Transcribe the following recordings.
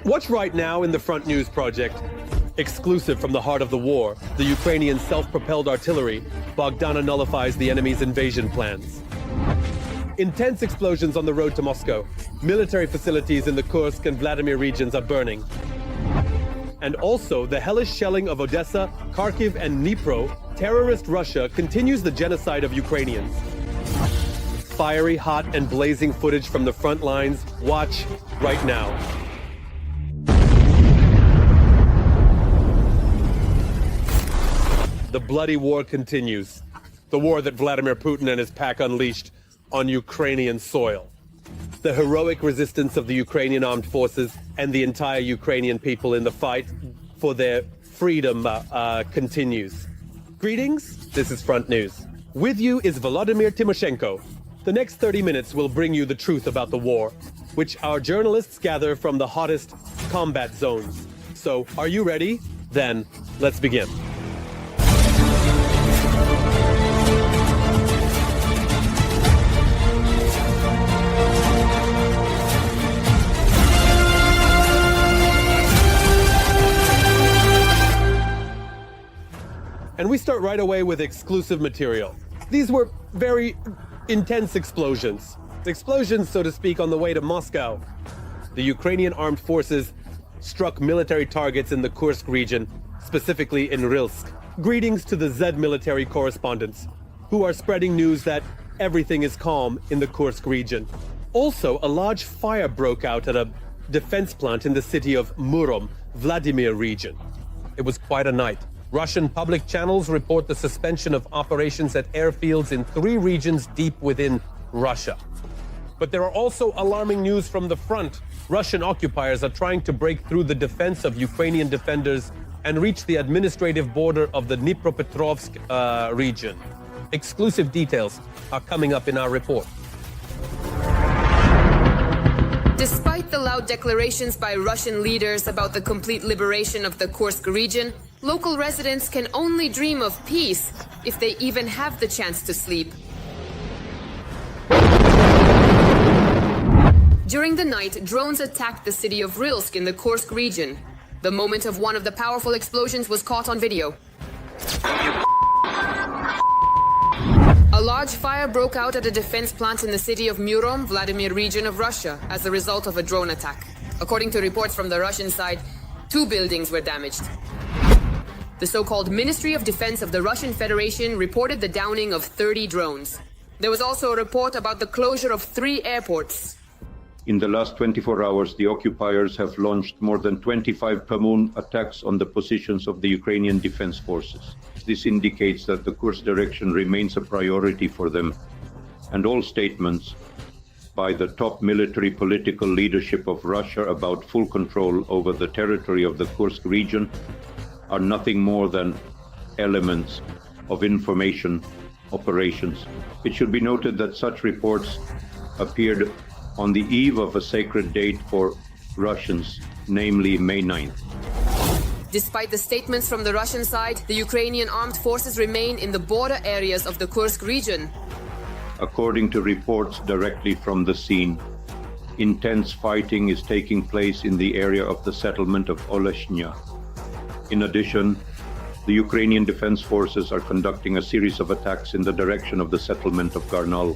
Watch right now in the Front News Project. Exclusive from the heart of the war, the Ukrainian self-propelled artillery, Bodana nullifies the enemy's invasion plans. Intense explosions on the road to Moscow. Military facilities in the Kursk and Vladimir regions are burning. And also, the hellish shelling of Odessa, Kharkiv, and Dnipro, terrorist Russia continues the genocide of Ukrainians. Fiery, hot, and blazing footage from the front lines. Watch right now. The bloody war continues. The war that Vladimir Putin and his pack unleashed on Ukrainian soil. The heroic resistance of the Ukrainian Armed Forces and the entire Ukrainian people in the fight for their freedom continues. Greetings, this is Front News. With you is Volodymyr Tymoshenko. The next 30 minutes will bring you the truth about the war, which our journalists gather from the hottest combat zones. So, are you ready? Then, let's begin. And we start right away with exclusive material. These were very intense explosions. Explosions, so to speak, on the way to Moscow. The Ukrainian Armed Forces struck military targets in the Kursk region, specifically in Rilsk. Greetings to the Z military correspondents, who are spreading news that everything is calm in the Kursk region. Also, a large fire broke out at a defense plant in the city of Murom, Vladimir region. It was quite a night. Russian public channels report the suspension of operations at airfields in 3 regions deep within Russia. But there are also alarming news from the front. Russian occupiers are trying to break through the defense of Ukrainian defenders and reach the administrative border of the Dnipropetrovsk region. Exclusive details are coming up in our report. Despite the loud declarations by Russian leaders about the complete liberation of the Kursk region, local residents can only dream of peace if they even have the chance to sleep. During the night, drones attacked the city of Rilsk in the Kursk region. The moment of one of the powerful explosions was caught on video. A large fire broke out at a defense plant in the city of Murom, Vladimir region of Russia, as a result of a drone attack. According to reports from the Russian side, 2 buildings were damaged. The so-called Ministry of Defense of the Russian Federation reported the downing of 30 drones. There was also a report about the closure of 3 airports. In the last 24 hours, the occupiers have launched more than 25 Pamun attacks on the positions of the Ukrainian Defense Forces. This indicates that the Kursk direction remains a priority for them, and all statements by the top military political leadership of Russia about full control over the territory of the Kursk region are nothing more than elements of information operations. It should be noted that such reports appeared on the eve of a sacred date for Russians, namely May 9th. Despite the statements from the Russian side, the Ukrainian armed forces remain in the border areas of the Kursk region. According to reports directly from the scene, intense fighting is taking place in the area of the settlement of Oleshnya. In addition, the Ukrainian Defense Forces are conducting a series of attacks in the direction of the settlement of Garnal.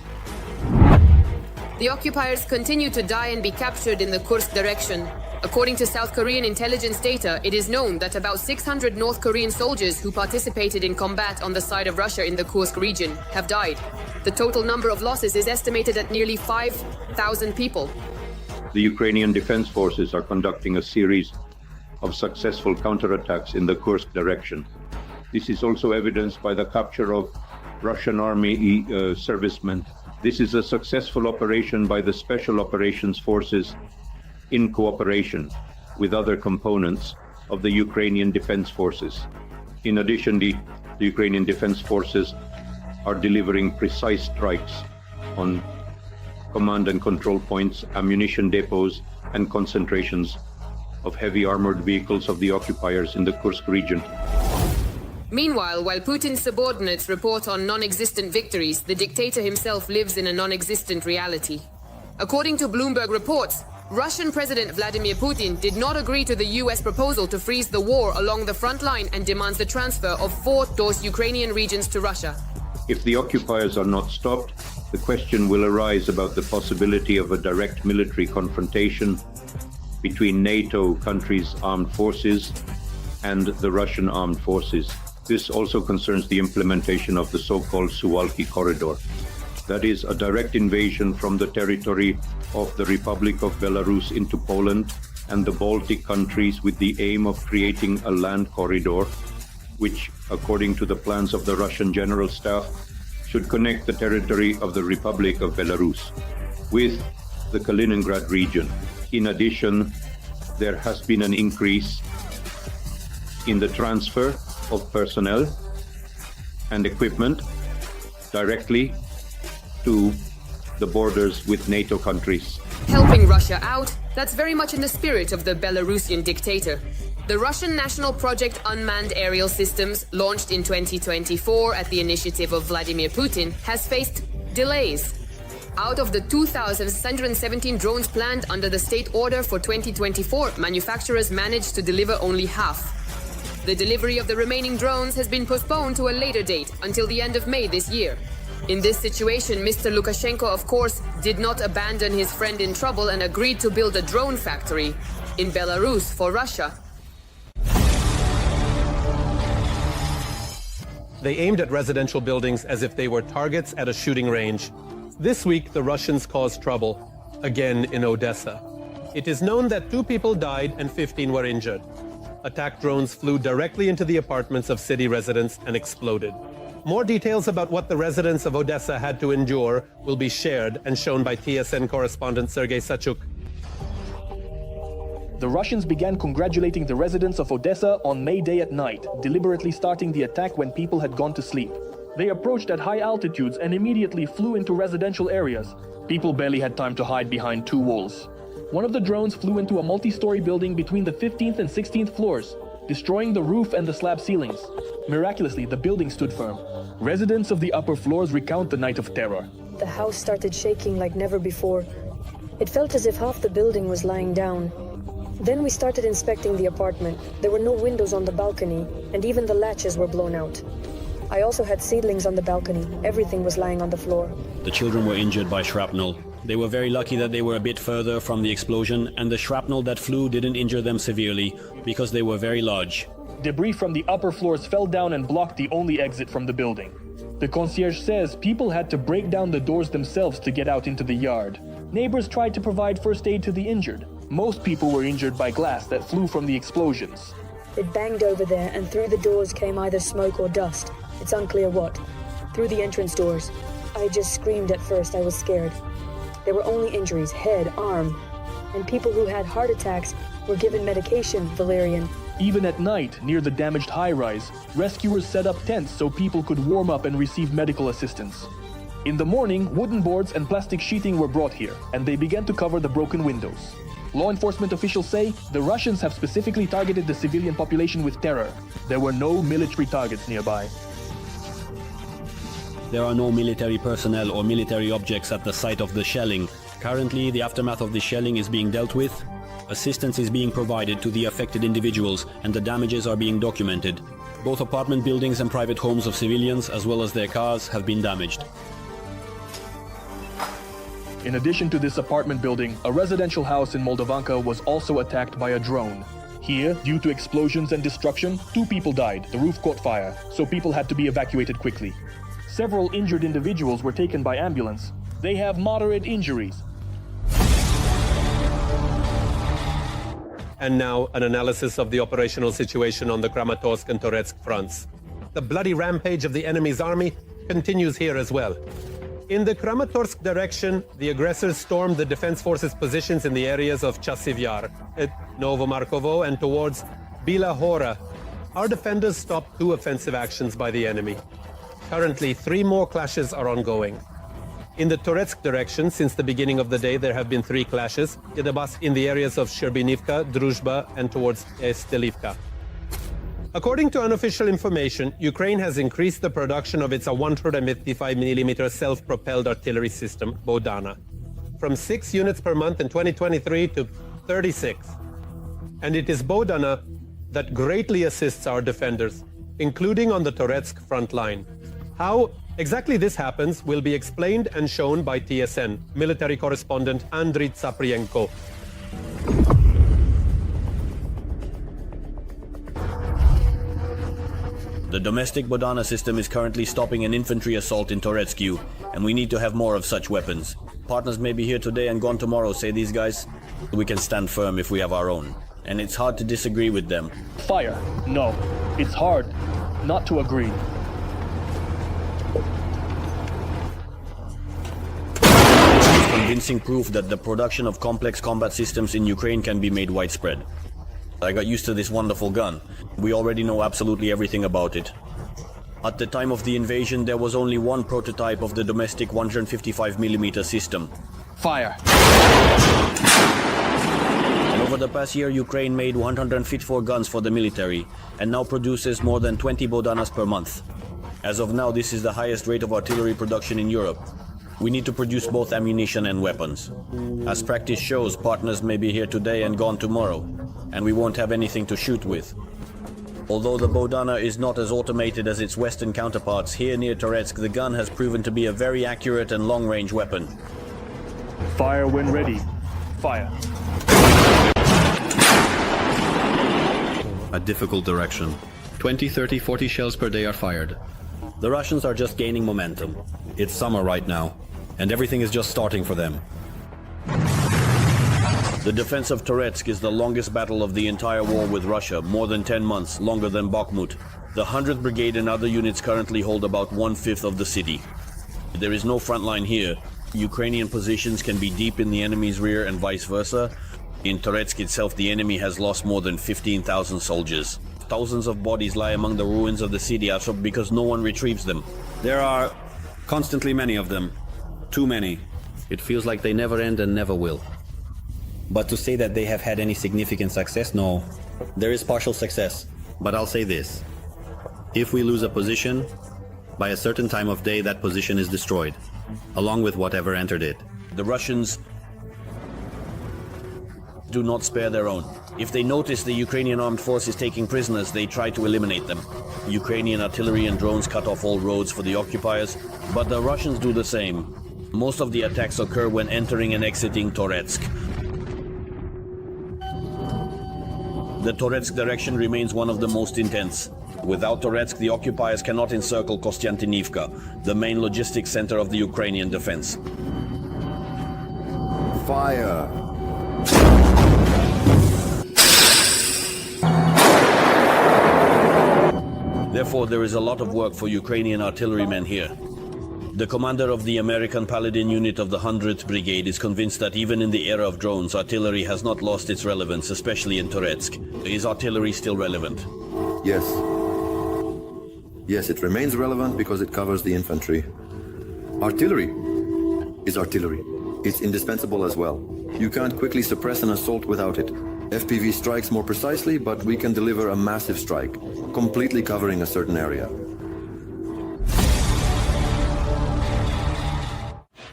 The occupiers continue to die and be captured in the Kursk direction. According to South Korean intelligence data, it is known that about 600 North Korean soldiers who participated in combat on the side of Russia in the Kursk region have died. The total number of losses is estimated at nearly 5,000 people. The Ukrainian Defense Forces are conducting a series of successful counterattacks in the Kursk direction. This is also evidenced by the capture of Russian Army servicemen. This is a successful operation by the Special Operations Forces in cooperation with other components of the Ukrainian Defense Forces. In addition, the Ukrainian Defense Forces are delivering precise strikes on command and control points, ammunition depots, and concentrations of heavy armored vehicles of the occupiers in the Kursk region. Meanwhile, while Putin's subordinates report on non-existent victories, the dictator himself lives in a non-existent reality. According to Bloomberg reports, Russian President Vladimir Putin did not agree to the US proposal to freeze the war along the front line and demands the transfer of 4 those Ukrainian regions to Russia. If the occupiers are not stopped, the question will arise about the possibility of a direct military confrontation between NATO countries' armed forces and the Russian armed forces. This also concerns the implementation of the so-called Suwalki corridor. That is, a direct invasion from the territory of the Republic of Belarus into Poland and the Baltic countries with the aim of creating a land corridor, which, according to the plans of the Russian General Staff, should connect the territory of the Republic of Belarus with the Kaliningrad region. In addition, there has been an increase in the transfer of personnel and equipment directly to the borders with NATO countries. Helping Russia out, that's very much in the spirit of the Belarusian dictator. The Russian National Project Unmanned Aerial Systems, launched in 2024 at the initiative of Vladimir Putin, has faced delays. Out of the 2,617 drones planned under the state order for 2024, manufacturers managed to deliver only half. The delivery of the remaining drones has been postponed to a later date, until the end of May this year. In this situation, Mr. Lukashenko, of course, did not abandon his friend in trouble and agreed to build a drone factory in Belarus for Russia. They aimed at residential buildings as if they were targets at a shooting range. This week, the Russians caused trouble, again in Odessa. It is known that 2 people died and 15 were injured. Attack drones flew directly into the apartments of city residents and exploded. More details about what the residents of Odessa had to endure will be shared and shown by TSN correspondent Sergei Sachuk. The Russians began congratulating the residents of Odessa on May Day at night, deliberately starting the attack when people had gone to sleep. They approached at high altitudes and immediately flew into residential areas. People barely had time to hide behind 2 walls. One of the drones flew into a multi-story building between the 15th and 16th floors, destroying the roof and the slab ceilings. Miraculously, the building stood firm. Residents of the upper floors recount the night of terror. The house started shaking like never before. It felt as if half the building was lying down. Then we started inspecting the apartment. There were no windows on the balcony, and even the latches were blown out. I also had seedlings on the balcony. Everything was lying on the floor. The children were injured by shrapnel. They were very lucky that they were a bit further from the explosion, and the shrapnel that flew didn't injure them severely because they were very large. Debris from the upper floors fell down and blocked the only exit from the building. The concierge says people had to break down the doors themselves to get out into the yard. Neighbors tried to provide first aid to the injured. Most people were injured by glass that flew from the explosions. It banged over there, and through the doors came either smoke or dust. It's unclear what. Through the entrance doors. I just screamed at first. I was scared. There were only injuries, head, arm. And people who had heart attacks were given medication, Valerian. Even at night, near the damaged high-rise, rescuers set up tents so people could warm up and receive medical assistance. In the morning, wooden boards and plastic sheeting were brought here, and they began to cover the broken windows. Law enforcement officials say the Russians have specifically targeted the civilian population with terror. There were no military targets nearby. There are no military personnel or military objects at the site of the shelling. Currently, the aftermath of the shelling is being dealt with. Assistance is being provided to the affected individuals, and the damages are being documented. Both apartment buildings and private homes of civilians, as well as their cars, have been damaged. In addition to this apartment building, a residential house in Moldovanka was also attacked by a drone. Here, due to explosions and destruction, 2 people died. The roof caught fire, so people had to be evacuated quickly. Several injured individuals were taken by ambulance. They have moderate injuries. And now, an analysis of the operational situation on the Kramatorsk and Toretsk fronts. The bloody rampage of the enemy's army continues here as well. In the Kramatorsk direction, the aggressors stormed the defense forces' positions in the areas of Chasiv Yar, at Novomarkovo, and towards Bila Hora. Our defenders stopped 2 offensive actions by the enemy. Currently, 3 more clashes are ongoing. In the Toretsk direction, since the beginning of the day, there have been 3 clashes, in the areas of Sherbinivka, Druzhba, and towards Estelivka. According to unofficial information, Ukraine has increased the production of its 155mm self-propelled artillery system, Bodana. from 6 units per month in 2023 to 36. And it is Bodana that greatly assists our defenders, including on the Toretsk front line. How exactly this happens will be explained and shown by TSN military correspondent Andriy Tsaprienko. The domestic Bodana system is currently stopping an infantry assault in Toretsk, and we need to have more of such weapons. Partners may be here today and gone tomorrow, say these guys. We can stand firm if we have our own. And it's hard to disagree with them. Fire. No. It's hard not to agree. Convincing proof that the production of complex combat systems in Ukraine can be made widespread. I got used to this wonderful gun. We already know absolutely everything about it. At the time of the invasion, there was only one prototype of the domestic 155mm system. Fire. And over the past year, Ukraine made 154 guns for the military, and now produces more than 20 Bodanas per month. As of now, this is the highest rate of artillery production in Europe. We need to produce both ammunition and weapons. As practice shows, partners may be here today and gone tomorrow, and we won't have anything to shoot with. Although the Bodana is not as automated as its western counterparts, here near Toretsk the gun has proven to be a very accurate and long-range weapon. Fire when ready. Fire. A difficult direction. 20, 30, 40 shells per day are fired. The Russians are just gaining momentum. It's summer right now, and everything is just starting for them. The defense of Toretsk is the longest battle of the entire war with Russia, more than 10 months, longer than Bakhmut. The 100th Brigade and other units currently hold about 1/5 of the city. There is no front line here. Ukrainian positions can be deep in the enemy's rear and vice versa. In Toretsk itself, the enemy has lost more than 15,000 soldiers. Thousands of bodies lie among the ruins of the city because no one retrieves them. There are constantly many of them. Too many. It feels like they never end and never will. But to say that they have had any significant success, no. There is partial success. But I'll say this. If we lose a position, by a certain time of day that position is destroyed, along with whatever entered it. The Russians do not spare their own. If they notice the Ukrainian Armed Forces taking prisoners, they try to eliminate them. Ukrainian artillery and drones cut off all roads for the occupiers, but the Russians do the same. Most of the attacks occur when entering and exiting Toretsk. The Toretsk direction remains one of the most intense. Without Toretsk, the occupiers cannot encircle Kostiantynivka, the main logistics center of the Ukrainian defense. Fire! Therefore, there is a lot of work for Ukrainian artillerymen here. The commander of the American Paladin unit of the 100th Brigade is convinced that even in the era of drones, artillery has not lost its relevance, especially in Toretsk. Is artillery still relevant? Yes. Yes, it remains relevant because it covers the infantry. Artillery is artillery. It's indispensable as well. You can't quickly suppress an assault without it. FPV strikes more precisely, but we can deliver a massive strike, completely covering a certain area.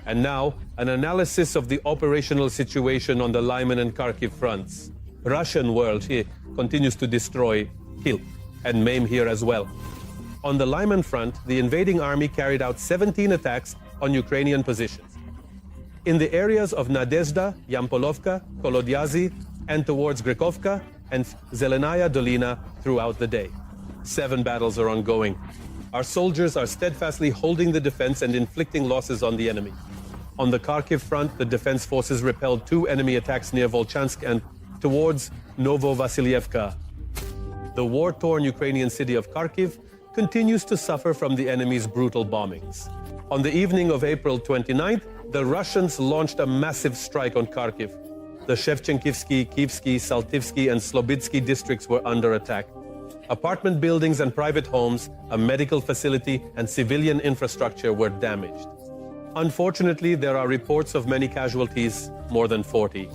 And now, an analysis of the operational situation on the Lyman and Kharkiv fronts. Russian world here continues to destroy, kill, and maim here as well. On the Lyman front, the invading army carried out 17 attacks on Ukrainian positions. In the areas of Nadezhda, Yampolovka, Kolodyazy, and towards Grikovka and Zelenaya Dolina throughout the day. 7 battles are ongoing. Our soldiers are steadfastly holding the defense and inflicting losses on the enemy. On the Kharkiv front, the defense forces repelled 2 enemy attacks near Volchansk and towards Novovasilievka. The war-torn Ukrainian city of Kharkiv continues to suffer from the enemy's brutal bombings. On the evening of April 29th, the Russians launched a massive strike on Kharkiv. The Shevchenkivsky, Kivsky, Saltivsky, and Slobitsky districts were under attack. Apartment buildings and private homes, a medical facility, and civilian infrastructure were damaged. Unfortunately, there are reports of many casualties, more than 40.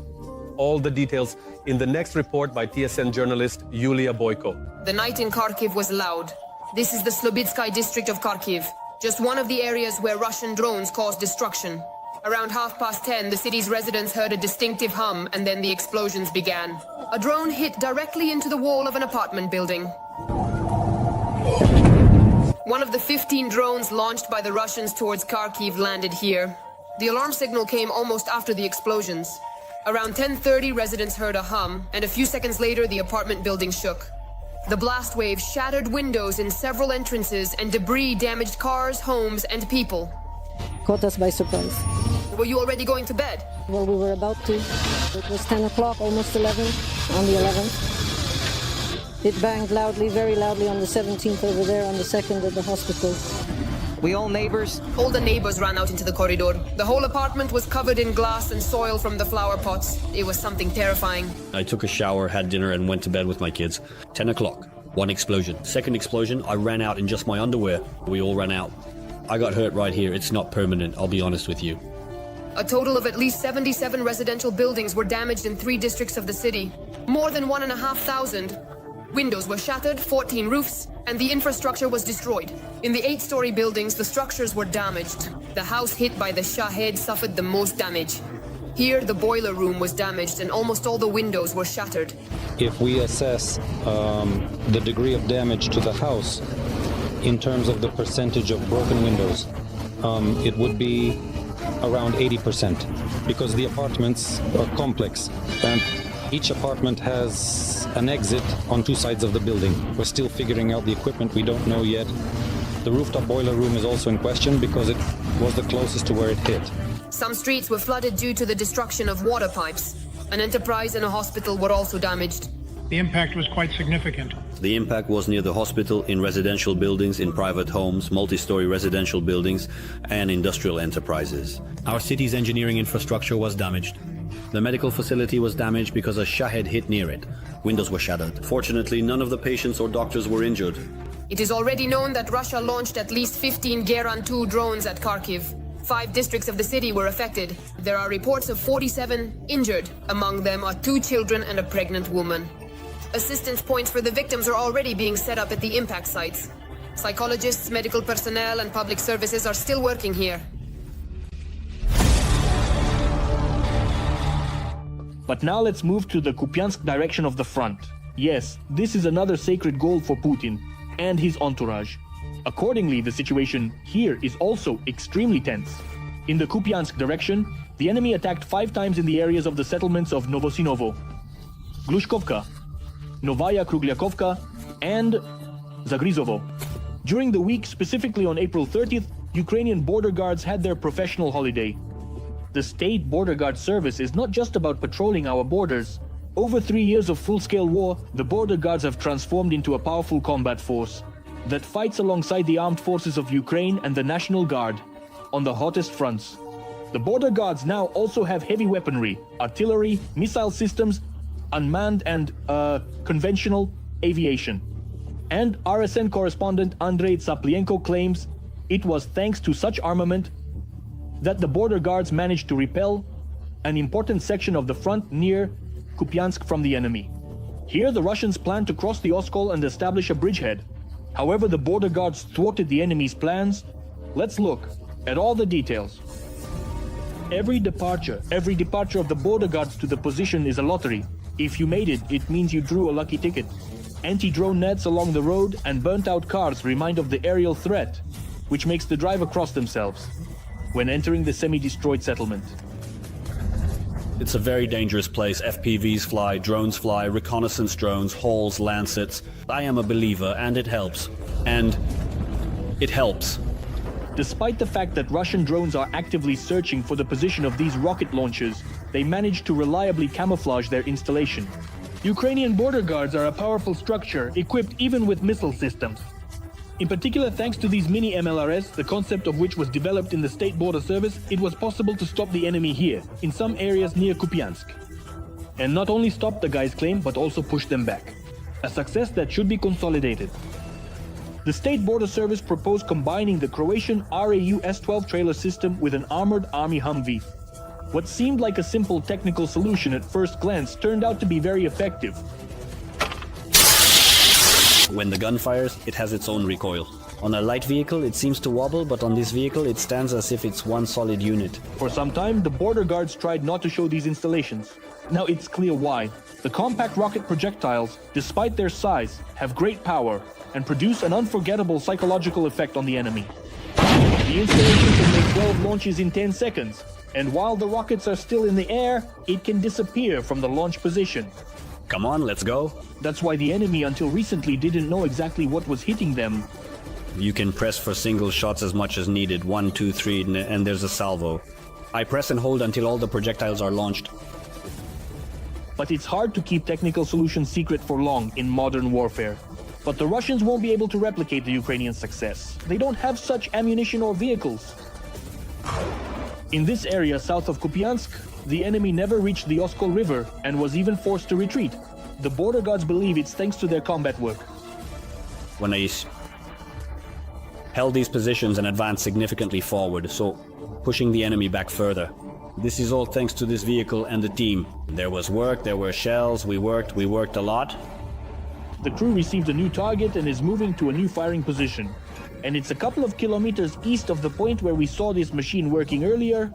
All the details in the next report by TSN journalist Yulia Boyko. The night in Kharkiv was loud. This is the Slobitsky district of Kharkiv, just one of the areas where Russian drones caused destruction. Around 10:30, the city's residents heard a distinctive hum, and then the explosions began. A drone hit directly into the wall of an apartment building. One of the 15 drones launched by the Russians towards Kharkiv landed here. The alarm signal came almost after the explosions. Around 10:30, residents heard a hum, and a few seconds later, the apartment building shook. The blast wave shattered windows in several entrances, and debris damaged cars, homes, and people. Caught us by surprise. Were you already going to bed? Well, we were about to. It was 10 o'clock, almost 11, on the 11th. It banged loudly, very loudly on the 17th over there, on the 2nd at the hospital. We all neighbors? All the neighbors ran out into the corridor. The whole apartment was covered in glass and soil from the flower pots. It was something terrifying. I took a shower, had dinner, and went to bed with my kids. 10 o'clock. One explosion. Second explosion, I ran out in just my underwear. We all ran out. I got hurt right here. It's not permanent, I'll be honest with you. A total of at least 77 residential buildings were damaged in 3 districts of the city. More than 1,500. Windows were shattered, 14 roofs, and the infrastructure was destroyed. In the 8-story buildings, the structures were damaged. The house hit by the Shahed suffered the most damage. Here, the boiler room was damaged and almost all the windows were shattered. If we assess the degree of damage to the house in terms of the percentage of broken windows, it would be around 80%, because the apartments are complex and each apartment has an exit on 2 sides of the building. We're still figuring out the equipment, we don't know yet. The rooftop boiler room is also in question because it was the closest to where it hit. Some streets were flooded due to the destruction of water pipes. An enterprise and a hospital were also damaged. The impact was quite significant. The impact was near the hospital, in residential buildings, in private homes, multi-story residential buildings, and industrial enterprises. Our city's engineering infrastructure was damaged. The medical facility was damaged because a Shahed hit near it. Windows were shattered. Fortunately, none of the patients or doctors were injured. It is already known that Russia launched at least 15 Geran-2 drones at Kharkiv. 5 districts of the city were affected. There are reports of 47 injured. Among them are 2 children and a pregnant woman. Assistance points for the victims are already being set up at the impact sites. Psychologists, medical personnel, and public services are still working here. But now let's move to the Kupyansk direction of the front. Yes, this is another sacred goal for Putin and his entourage. Accordingly, the situation here is also extremely tense. In the Kupyansk direction, the enemy attacked 5 times in the areas of the settlements of Novosinovo, Glushkovka, Novaya Kruglyakhovka, and Zagrizovo. During the week, specifically on April 30th, Ukrainian border guards had their professional holiday. The state border guard service is not just about patrolling our borders. Over 3 years of full-scale war, the border guards have transformed into a powerful combat force that fights alongside the armed forces of Ukraine and the National Guard on the hottest fronts. The border guards now also have heavy weaponry, artillery, missile systems, unmanned and conventional aviation. And RSN correspondent Andrei Tsaplienko claims it was thanks to such armament that the border guards managed to repel an important section of the front near Kupyansk from the enemy. Here the Russians planned to cross the Oskol and establish a bridgehead. However, the border guards thwarted the enemy's plans. Let's look at all the details. Every departure of the border guards to the position is a lottery. If you made it, it means you drew a lucky ticket. Anti-drone nets along the road and burnt-out cars remind of the aerial threat, which makes the driver cross themselves when entering the semi-destroyed settlement. It's a very dangerous place. FPVs fly, drones fly, reconnaissance drones, Halls, Lancets. I am a believer, and it helps. And it helps. Despite the fact that Russian drones are actively searching for the position of these rocket launchers, they manage to reliably camouflage their installation. Ukrainian border guards are a powerful structure, equipped even with missile systems. In particular, thanks to these mini MLRS, the concept of which was developed in the State Border Service, it was possible to stop the enemy here, in some areas near Kupyansk. And not only stop the guys' claim, but also push them back. A success that should be consolidated. The State Border Service proposed combining the Croatian RAU S-12 trailer system with an armored army Humvee. What seemed like a simple technical solution at first glance turned out to be very effective. When the gun fires, it has its own recoil. On a light vehicle, it seems to wobble, but on this vehicle, it stands as if it's one solid unit. For some time, the border guards tried not to show these installations. Now it's clear why. The compact rocket projectiles, despite their size, have great power and produce an unforgettable psychological effect on the enemy. The installation can make 12 launches in 10 seconds, and while the rockets are still in the air, it can disappear from the launch position. Come on, let's go. That's why the enemy until recently didn't know exactly what was hitting them. You can press for single shots as much as needed, 1, 2, 3, and there's a salvo. I press and hold until all the projectiles are launched. But it's hard to keep technical solutions secret for long in modern warfare. But the Russians won't be able to replicate the Ukrainian success. They don't have such ammunition or vehicles. In this area south of Kupyansk, the enemy never reached the Oskol River and was even forced to retreat. The border guards believe it's thanks to their combat work. When I held these positions and advanced significantly forward, so pushing the enemy back further. This is all thanks to this vehicle and the team. There was work, there were shells, we worked a lot. The crew received a new target and is moving to a new firing position. And it's a couple of kilometers east of the point where we saw this machine working earlier.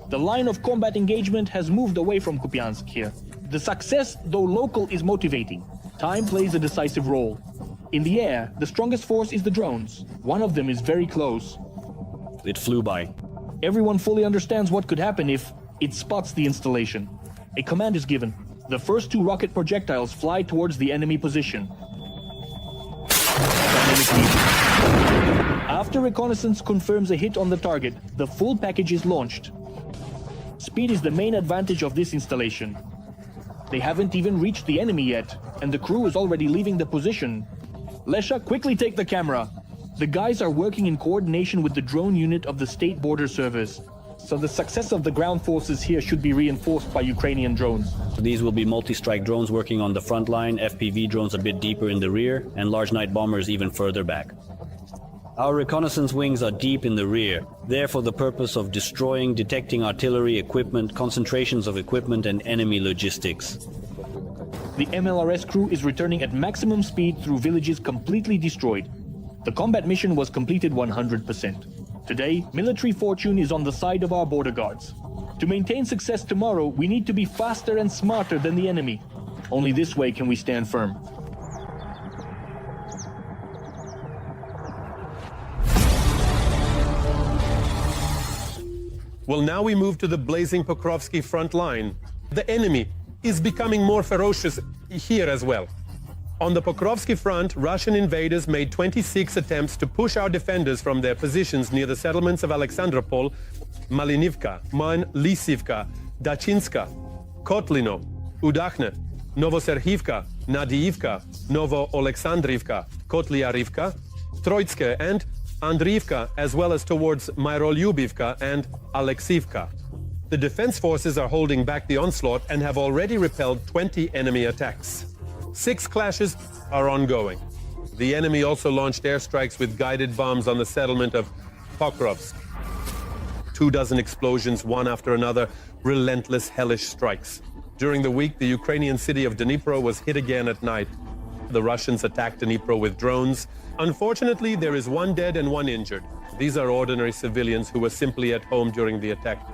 The line of combat engagement has moved away from Kupyansk here. The success, though local, is motivating. Time plays a decisive role. In the air, the strongest force is the drones. One of them is very close. It flew by. Everyone fully understands what could happen if it spots the installation. A command is given. The first 2 rocket projectiles fly towards the enemy position. After reconnaissance confirms a hit on the target, the full package is launched. Speed is the main advantage of this installation. They haven't even reached the enemy yet, and the crew is already leaving the position. Lesha, quickly take the camera. The guys are working in coordination with the drone unit of the State Border Service, so the success of the ground forces here should be reinforced by Ukrainian drones. These will be multi-strike drones working on the front line, FPV drones a bit deeper in the rear, and large night bombers even further back. Our reconnaissance wings are deep in the rear, there for the purpose of destroying, detecting artillery equipment, concentrations of equipment, and enemy logistics. The MLRS crew is returning at maximum speed through villages completely destroyed. The combat mission was completed 100%. Today, military fortune is on the side of our border guards. To maintain success tomorrow, we need to be faster and smarter than the enemy. Only this way can we stand firm. Well, now we move to the blazing Pokrovsky front line. The enemy is becoming more ferocious here as well. On the Pokrovsky front, Russian invaders made 26 attempts to push our defenders from their positions near the settlements of Alexandropol, Malinivka, Lisivka, Dachinska, Kotlino, Udakhne, Novoserhivka, Nadiivka, Novo-Oleksandrivka, Kotliarivka, Troitske and Andriivka, as well as towards Myrolyubivka and Aleksivka. The defense forces are holding back the onslaught and have already repelled 20 enemy attacks. 6 clashes are ongoing. The enemy also launched airstrikes with guided bombs on the settlement of Pokrovsk. 24 explosions, one after another, relentless, hellish strikes. During the week, the Ukrainian city of Dnipro was hit again at night. The Russians attacked Dnipro with drones. Unfortunately, there is 1 dead and 1 injured. These are ordinary civilians who were simply at home during the attack.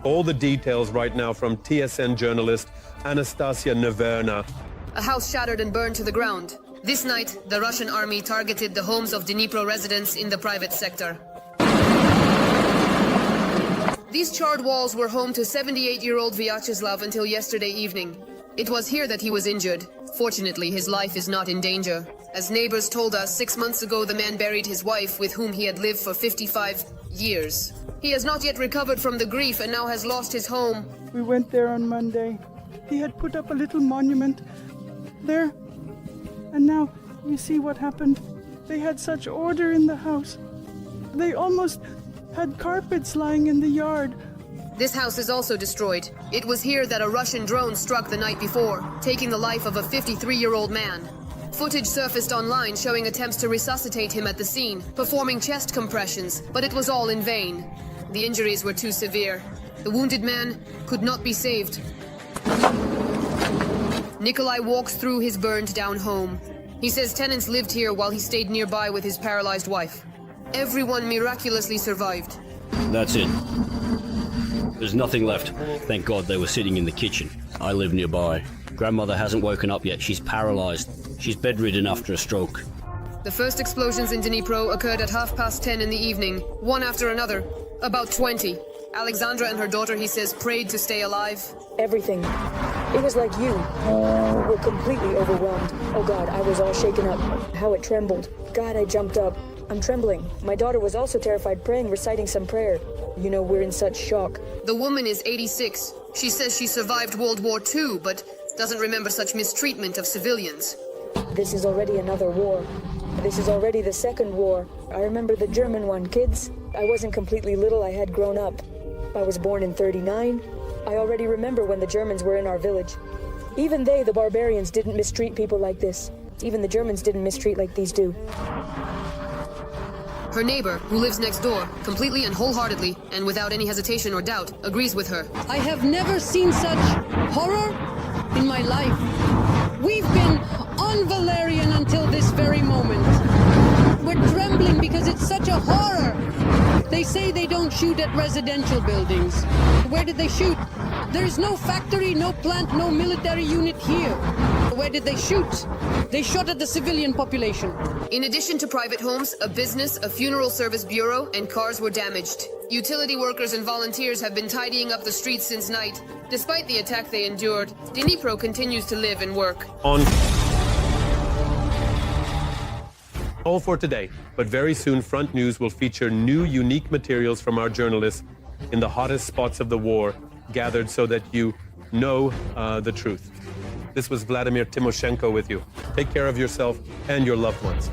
All the details right now from TSN journalist Anastasia Neverna. A house shattered and burned to the ground. This night, the Russian army targeted the homes of Dnipro residents in the private sector. These charred walls were home to 78-year-old Vyacheslav until yesterday evening. It was here that he was injured. Fortunately, his life is not in danger. As neighbors told us, 6 months ago the man buried his wife, with whom he had lived for 55 years. He has not yet recovered from the grief and now has lost his home. We went there on Monday. He had put up a little monument there. And now you see what happened. They had such order in the house. They almost had carpets lying in the yard. This house is also destroyed. It was here that a Russian drone struck the night before, taking the life of a 53-year-old man. Footage surfaced online showing attempts to resuscitate him at the scene, performing chest compressions, but it was all in vain. The injuries were too severe. The wounded man could not be saved. Nikolai walks through his burned-down home. He says tenants lived here while he stayed nearby with his paralyzed wife. Everyone miraculously survived. That's it. There's nothing left. Thank God they were sitting in the kitchen. I live nearby. Grandmother hasn't woken up yet. She's paralyzed. She's bedridden after a stroke. The first explosions in Dnipro occurred at 10:30 in the evening, one after another. About 20. Alexandra and her daughter, he says, prayed to stay alive. Everything. It was like you. We're completely overwhelmed. Oh God, I was all shaken up. How it trembled. God, I jumped up. I'm trembling. My daughter was also terrified, praying, reciting some prayer. You know, we're in such shock. The woman is 86. She says she survived World War II, but doesn't remember such mistreatment of civilians. This is already another war. This is already the second war. I remember the German one, kids. I wasn't completely little, I had grown up. I was born in '39. I already remember when the Germans were in our village. Even they, the barbarians, didn't mistreat people like this. Even the Germans didn't mistreat like these do. Her neighbor, who lives next door, completely and wholeheartedly, and without any hesitation or doubt, agrees with her. I have never seen such horror in my life. We've been on Valerian until this very moment. We're trembling because it's such a horror. They say they don't shoot at residential buildings. Where did they shoot? There is no factory, no plant, no military unit here. Where did they shoot? They shot at the civilian population. In addition to private homes, a business, a funeral service bureau, and cars were damaged. Utility workers and volunteers have been tidying up the streets since night. Despite the attack they endured, Dnipro continues to live and work. All for today, but very soon Front News will feature new unique materials from our journalists in the hottest spots of the war, gathered so that you know the truth. This was Vladimir Timoshenko with you. Take care of yourself and your loved ones.